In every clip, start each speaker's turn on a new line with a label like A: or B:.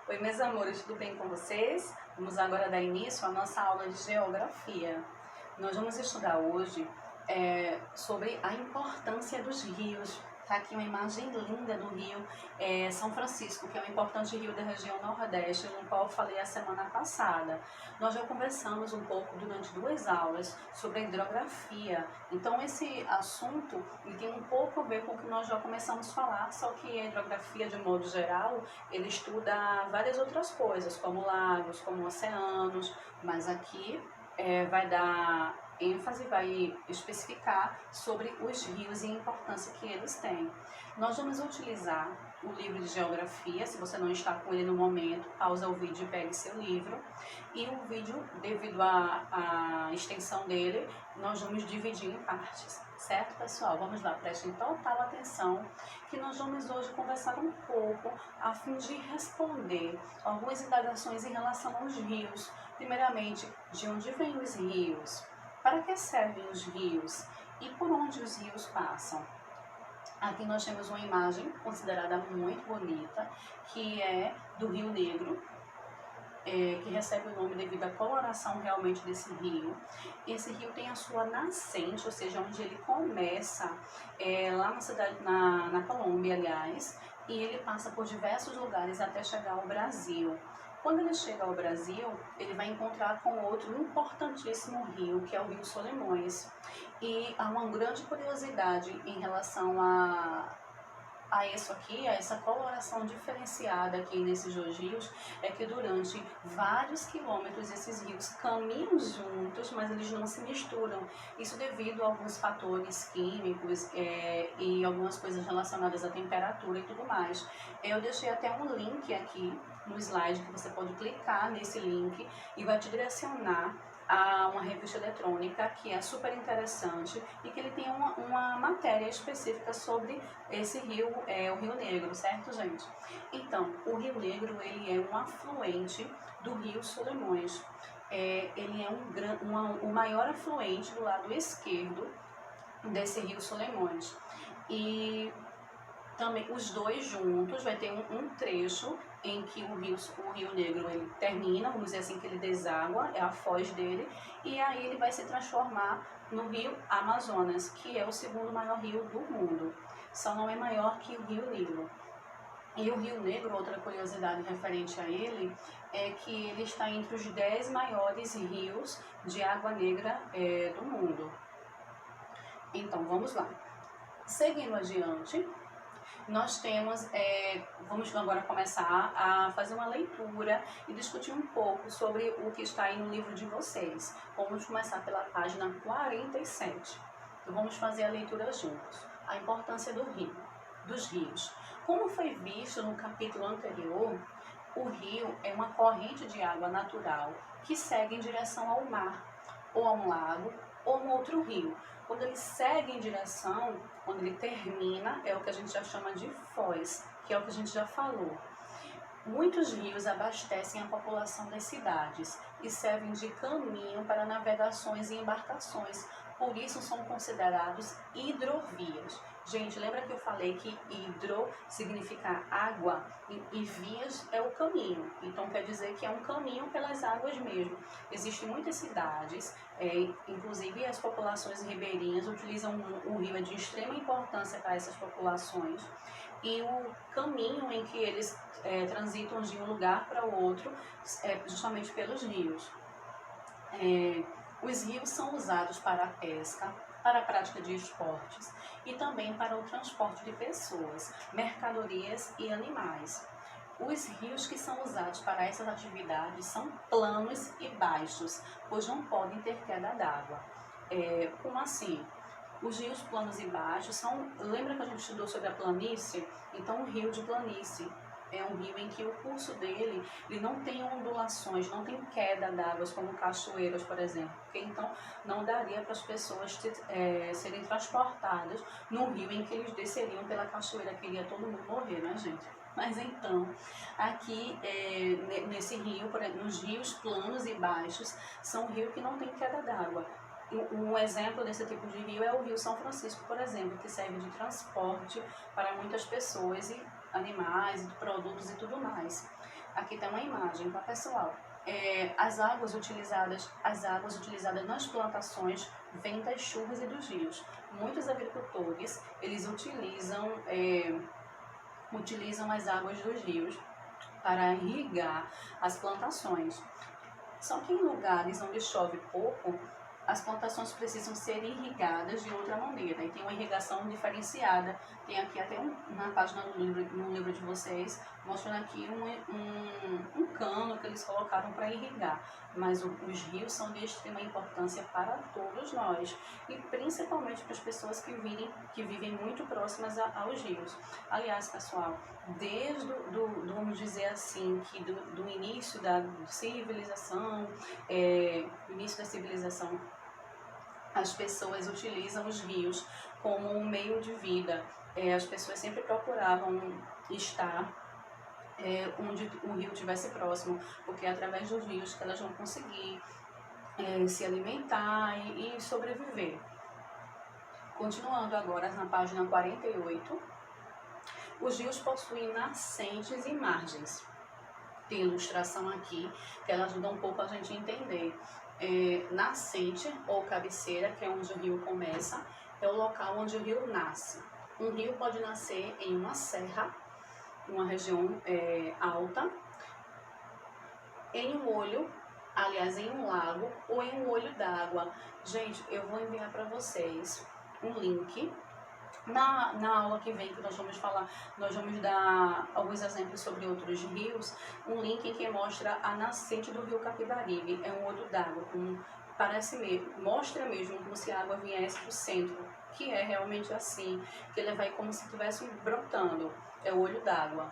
A: Oi, meus amores, tudo bem com vocês? Vamos agora dar início à nossa aula de geografia. Nós vamos estudar hoje sobre a importância dos rios. Está aqui uma imagem linda do rio São Francisco, que é um importante rio da região Nordeste, no qual eu falei a semana passada. Nós já conversamos um pouco durante 2 aulas sobre a hidrografia. Então, esse assunto tem um pouco a ver com o que nós já começamos a falar, só que a hidrografia, de modo geral, ele estuda várias outras coisas, como lagos, como oceanos, mas aqui vai dar ênfase, vai especificar sobre os rios e a importância que eles têm. Nós vamos utilizar o livro de geografia. Se você não está com ele no momento, pausa o vídeo e pegue seu livro. E o vídeo, devido à extensão dele, nós vamos dividir em partes, certo, pessoal? Vamos lá, prestem total atenção, que nós vamos hoje conversar um pouco a fim de responder algumas indagações em relação aos rios. Primeiramente, de onde vêm os rios? Para que servem os rios? E por onde os rios passam? Aqui nós temos uma imagem considerada muito bonita, que é do Rio Negro, que recebe o nome devido à coloração realmente desse rio. Esse rio tem a sua nascente, ou seja, onde ele começa, lá na cidade, na Colômbia, aliás, e ele passa por diversos lugares até chegar ao Brasil. Quando ele chega ao Brasil, ele vai encontrar com outro importantíssimo rio, que é o Rio Solimões. E há uma grande curiosidade em relação a isso aqui, a essa coloração diferenciada aqui nesses dois rios, é que durante vários quilômetros esses rios caminham juntos, mas eles não se misturam. Isso devido a alguns fatores químicos e algumas coisas relacionadas à temperatura e tudo mais. Eu deixei até um link aqui no slide que você pode clicar nesse link e vai te direcionar a uma revista eletrônica que é super interessante e que ele tem uma matéria específica sobre esse rio, o Rio Negro, certo, gente? Então, o Rio Negro, ele é um afluente do Rio Solimões. Ele é o maior afluente do lado esquerdo desse Rio Solimões. E também os dois juntos vai ter um trecho em que o Rio Negro ele termina, vamos dizer assim, que ele deságua, é a foz dele, e aí ele vai se transformar no Rio Amazonas, que é o segundo maior rio do mundo. Só não é maior que o Rio Nilo. E o Rio Negro, outra curiosidade referente a ele, é que ele está entre os 10 maiores rios de água negra do mundo. Então, vamos lá. Seguindo adiante, nós temos, vamos agora começar a fazer uma leitura e discutir um pouco sobre o que está aí no livro de vocês. Vamos começar pela página 47. Então, vamos fazer a leitura juntos. A importância dos rios. Como foi visto no capítulo anterior, o rio é uma corrente de água natural que segue em direção ao mar, ou a um lago, ou um outro rio. Quando ele segue em direção, quando ele termina, é o que a gente já chama de foz, que é o que a gente já falou. Muitos rios abastecem a população das cidades e servem de caminho para navegações e embarcações, por isso são considerados hidrovias. Gente, lembra que eu falei que hidro significa água e vias é o caminho. Então quer dizer que é um caminho pelas águas mesmo. Existem muitas cidades, inclusive as populações ribeirinhas utilizam o rio, é de extrema importância para essas populações. E o caminho em que eles transitam de um lugar para o outro é justamente pelos rios. Os rios são usados para a pesca, para a prática de esportes e também para o transporte de pessoas, mercadorias e animais. Os rios que são usados para essas atividades são planos e baixos, pois não podem ter queda d'água. Como assim? Os rios planos e baixos são... Lembra que a gente estudou sobre a planície? Então, o rio de planície é um rio em que o curso dele ele não tem ondulações, não tem queda d'água, como cachoeiras, por exemplo. Porque então não daria para as pessoas serem transportadas no rio em que eles desceriam pela cachoeira, que iria todo mundo morrer, né, gente? Mas então, aqui nesse rio, nos rios planos e baixos, são rios que não tem queda d'água. Um exemplo desse tipo de rio é o Rio São Francisco, por exemplo, que serve de transporte para muitas pessoas e animais, produtos e tudo mais. Aqui tem uma imagem, tá, pessoal? As águas utilizadas nas plantações vêm das chuvas e dos rios. Muitos agricultores, eles utilizam as águas dos rios para irrigar as plantações. Só que em lugares onde chove pouco, as plantações precisam ser irrigadas de outra maneira, e tem uma irrigação diferenciada. Tem aqui até na página no livro de vocês, mostrando aqui um cano que eles colocaram para irrigar. Mas os rios são de extrema importância para todos nós, e principalmente para as pessoas que vivem muito próximas aos rios. Aliás, pessoal, desde vamos dizer assim, que do início da civilização, as pessoas utilizam os rios como um meio de vida. As pessoas sempre procuravam estar onde o rio estivesse próximo, porque é através dos rios que elas vão conseguir se alimentar e sobreviver. Continuando agora na página 48, os rios possuem nascentes e margens. Tem ilustração aqui que ela ajuda um pouco a gente a entender. Nascente ou cabeceira, que é onde o rio começa, é o local onde o rio nasce. Um rio pode nascer em uma serra, uma região alta, em um lago ou em um olho d'água. Gente, eu vou enviar para vocês um link. Na aula que vem, que nós vamos dar alguns exemplos sobre outros rios, um link em que mostra a nascente do rio Capibaribe. É um olho d'água, mostra mesmo como se a água viesse do centro, que é realmente assim, que ele vai como se estivesse brotando, é o olho d'água.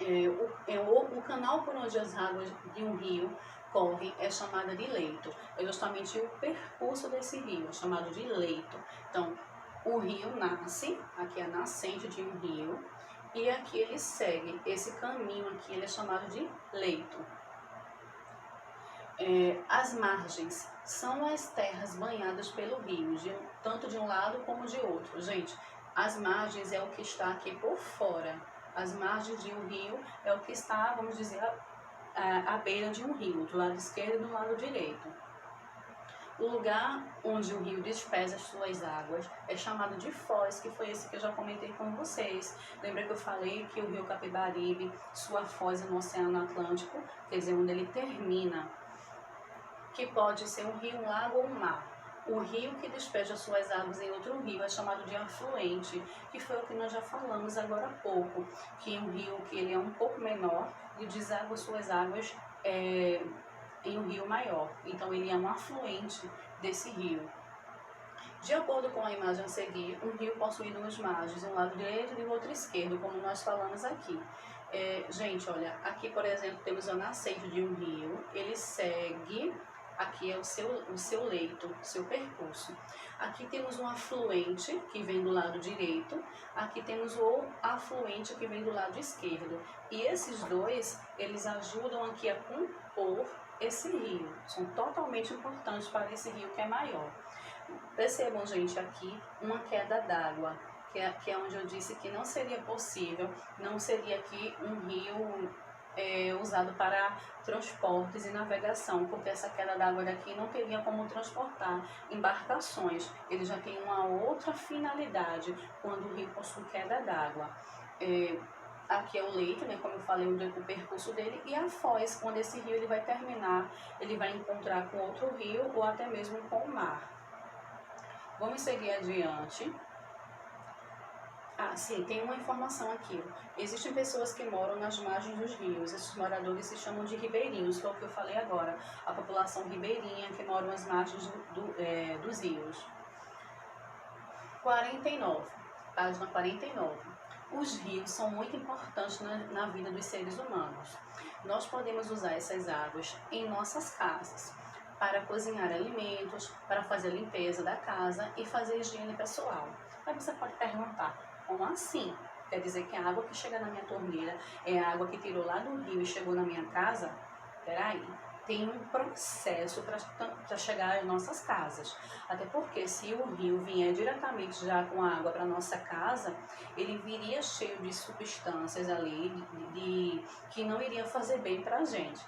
A: O canal por onde as águas de um rio correm é chamada de leito, é justamente o percurso desse rio, é chamado de leito. Então, o rio nasce, aqui é a nascente de um rio, e aqui ele segue, esse caminho aqui ele é chamado de leito. As margens são as terras banhadas pelo rio, tanto de um lado como de outro. Gente, as margens é o que está aqui por fora. As margens de um rio é o que está, vamos dizer, à beira de um rio, do lado esquerdo e do lado direito. O lugar onde o rio despesa as suas águas é chamado de foz, que foi esse que eu já comentei com vocês. Lembra que eu falei que o rio Capibaribe, sua foz é no Oceano Atlântico, quer dizer, onde ele termina, que pode ser um rio, um lago ou um mar. O rio que despeja suas águas em outro rio é chamado de afluente, que foi o que nós já falamos agora há pouco, que é um rio que ele é um pouco menor e deságua suas águas em um rio maior. Então ele é um afluente desse rio. De acordo com a imagem a seguir, um rio possui duas margens, um lado direito e o outro esquerdo, como nós falamos aqui. Gente, olha, aqui por exemplo temos a nascente de um rio, ele segue, aqui é o seu leito, o seu percurso. Aqui temos um afluente que vem do lado direito, aqui temos o afluente que vem do lado esquerdo. E esses dois, eles ajudam aqui a compor esse rio, são totalmente importantes para esse rio que é maior. Percebam, gente, aqui uma queda d'água, que é onde eu disse que não seria possível, não seria aqui um rio usado para transportes e navegação, porque essa queda d'água daqui não teria como transportar embarcações, ele já tem uma outra finalidade quando o rio possui queda d'água. Aqui é o leito, né, como eu falei, o percurso dele, e a foz, onde esse rio ele vai terminar, ele vai encontrar com outro rio ou até mesmo com o mar. Vamos seguir adiante. Sim, tem uma informação aqui. Existem pessoas que moram nas margens dos rios. Esses moradores se chamam de ribeirinhos, que é o que eu falei agora. A população ribeirinha que mora nas margens dos rios. 49, página 49. Os rios são muito importantes na vida dos seres humanos. Nós podemos usar essas águas em nossas casas, para cozinhar alimentos, para fazer a limpeza da casa e fazer higiene pessoal. Aí você pode perguntar, como assim? Quer dizer que a água que chega na minha torneira é a água que tirou lá do rio e chegou na minha casa? Peraí, tem um processo para chegar às nossas casas. Até porque se o rio vier diretamente já com a água para nossa casa, ele viria cheio de substâncias ali que não iria fazer bem para a gente.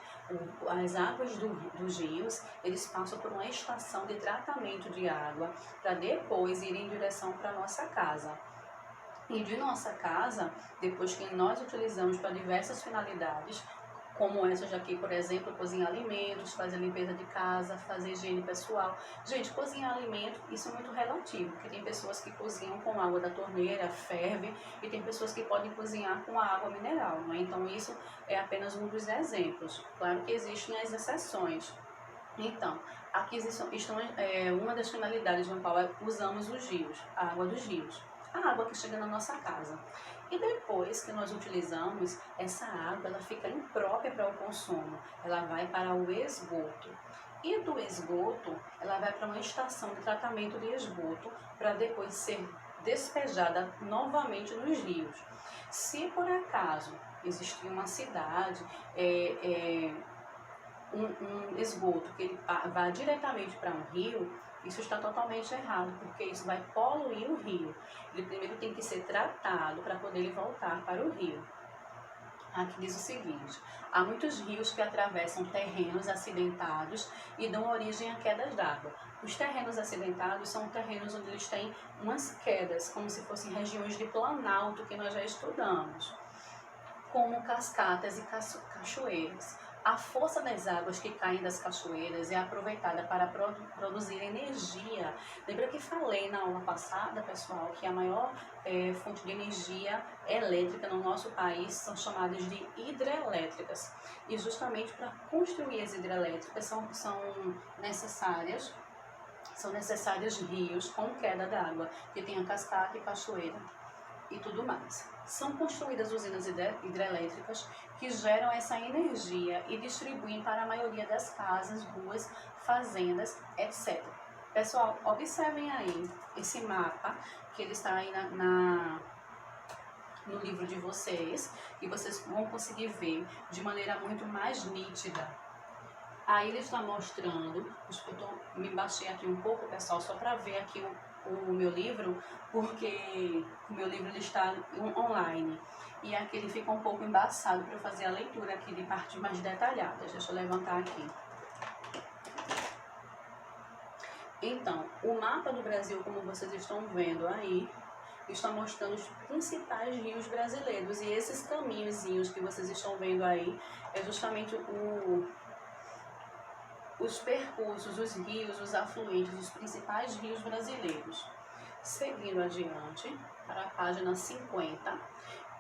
A: As águas dos rios, eles passam por uma estação de tratamento de água para depois ir em direção para nossa casa. E de nossa casa, depois que nós utilizamos para diversas finalidades, como essas aqui, por exemplo, cozinhar alimentos, fazer limpeza de casa, fazer higiene pessoal. Gente, cozinhar alimento, isso é muito relativo, porque tem pessoas que cozinham com água da torneira, ferve, e tem pessoas que podem cozinhar com a água mineral, não é? Então isso é apenas um dos exemplos. Claro que existem as exceções. Então, aqui estão uma das finalidades no qual usamos os rios, a água dos rios, a água que chega na nossa casa. E depois que nós utilizamos, essa água ela fica imprópria para o consumo, ela vai para o esgoto. E do esgoto, ela vai para uma estação de tratamento de esgoto para depois ser despejada novamente nos rios. Se por acaso existir uma cidade, um esgoto que ele vai diretamente para um rio, isso está totalmente errado, porque isso vai poluir o rio. Ele primeiro tem que ser tratado para poder ele voltar para o rio. Aqui diz o seguinte: há muitos rios que atravessam terrenos acidentados e dão origem a quedas d'água. Os terrenos acidentados são terrenos onde eles têm umas quedas, como se fossem regiões de planalto que nós já estudamos, como cascatas e cachoeiras. A força das águas que caem das cachoeiras é aproveitada para produzir energia. Lembra que falei na aula passada, pessoal, que a maior fonte de energia elétrica no nosso país são chamadas de hidrelétricas. E justamente para construir as hidrelétricas são necessários rios com queda d'água, que tenha cascata e cachoeira e tudo mais. São construídas usinas hidrelétricas que geram essa energia e distribuem para a maioria das casas, ruas, fazendas, etc. Pessoal, observem aí esse mapa que ele está aí no livro de vocês, e vocês vão conseguir ver de maneira muito mais nítida. Aí ele está mostrando, me baixei aqui um pouco, pessoal, só para ver aqui o meu livro, porque o meu livro ele está online e aqui ele fica um pouco embaçado para eu fazer a leitura aqui de partes mais detalhadas. Deixa eu levantar aqui. Então, o mapa do Brasil, como vocês estão vendo aí, está mostrando os principais rios brasileiros, e esses caminhozinhos que vocês estão vendo aí é justamente os percursos, os rios, os afluentes, os principais rios brasileiros. Seguindo adiante, para a página 50,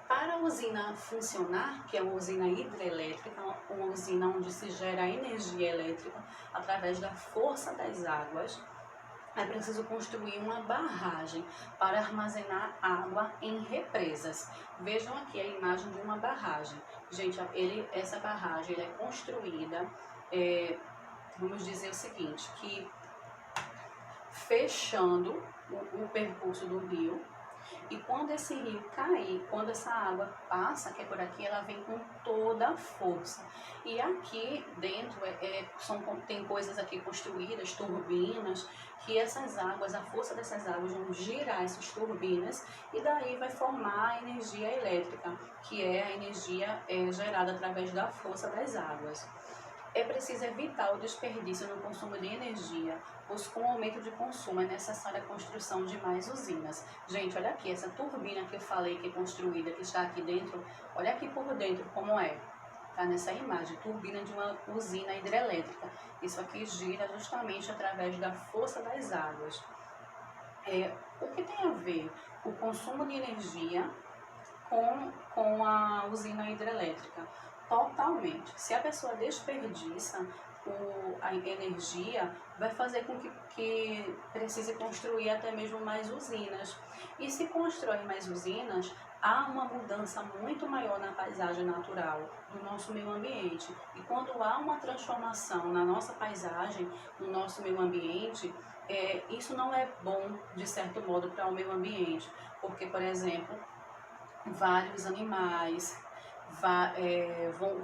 A: para a usina funcionar, que é uma usina hidrelétrica, uma usina onde se gera energia elétrica através da força das águas, é preciso construir uma barragem para armazenar água em represas. Vejam aqui a imagem de uma barragem. Gente, essa barragem é construída... vamos dizer o seguinte, que fechando o percurso do rio, e quando esse rio cair, quando essa água passa, que é por aqui, ela vem com toda a força. E aqui dentro tem coisas aqui construídas, turbinas, que essas águas, a força dessas águas vão girar essas turbinas, e daí vai formar a energia elétrica, que é a energia gerada através da força das águas. É preciso evitar o desperdício no consumo de energia, pois com o aumento de consumo é necessária a construção de mais usinas. Gente, olha aqui, essa turbina que eu falei que é construída, que está aqui dentro, olha aqui por dentro como é. Está nessa imagem, turbina de uma usina hidrelétrica. Isso aqui gira justamente através da força das águas. O que tem a ver o consumo de energia com a usina hidrelétrica? Totalmente. Se a pessoa desperdiça a energia, vai fazer com que precise construir até mesmo mais usinas. E se constrói mais usinas, há uma mudança muito maior na paisagem natural do nosso meio ambiente. E quando há uma transformação na nossa paisagem, no nosso meio ambiente, isso não é bom, de certo modo, para o meio ambiente. Porque, por exemplo, vários animais,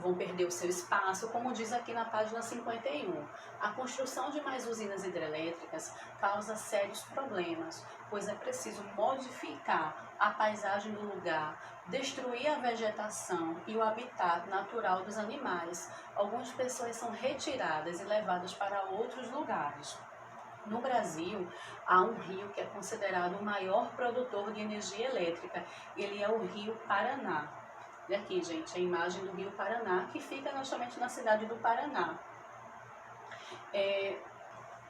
A: vão perder o seu espaço, como diz aqui na página 51. A construção de mais usinas hidrelétricas causa sérios problemas, pois é preciso modificar a paisagem do lugar, destruir a vegetação e o habitat natural dos animais. Algumas pessoas são retiradas e levadas para outros lugares. No Brasil, há um rio que é considerado o maior produtor de energia elétrica. Ele é o Rio Paraná. E aqui, gente, a imagem do Rio Paraná, que fica justamente na cidade do Paraná.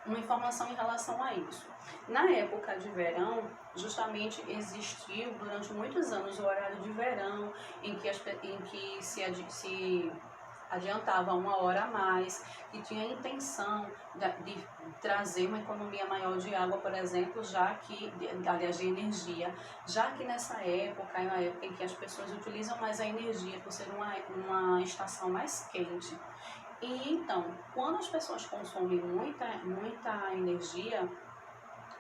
A: Uma informação em relação a isso. Na época de verão, justamente existiu durante muitos anos o horário de verão, em que se adiantava 1 hora a mais, que tinha a intenção de trazer uma economia maior de água, por exemplo, aliás, de energia, já que nessa época é uma época em que as pessoas utilizam mais a energia por ser uma estação mais quente. E então, quando as pessoas consomem muita energia,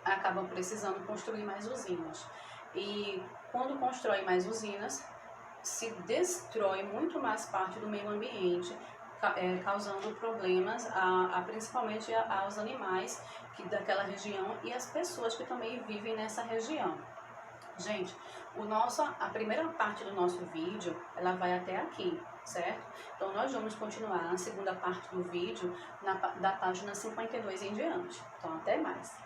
A: acabam precisando construir mais usinas. E quando constrói mais usinas, se destrói muito mais parte do meio ambiente, causando problemas principalmente aos animais daquela região e às pessoas que também vivem nessa região. Gente, a primeira parte do nosso vídeo, ela vai até aqui, certo? Então, nós vamos continuar a segunda parte do vídeo da página 52 em diante. Então, até mais!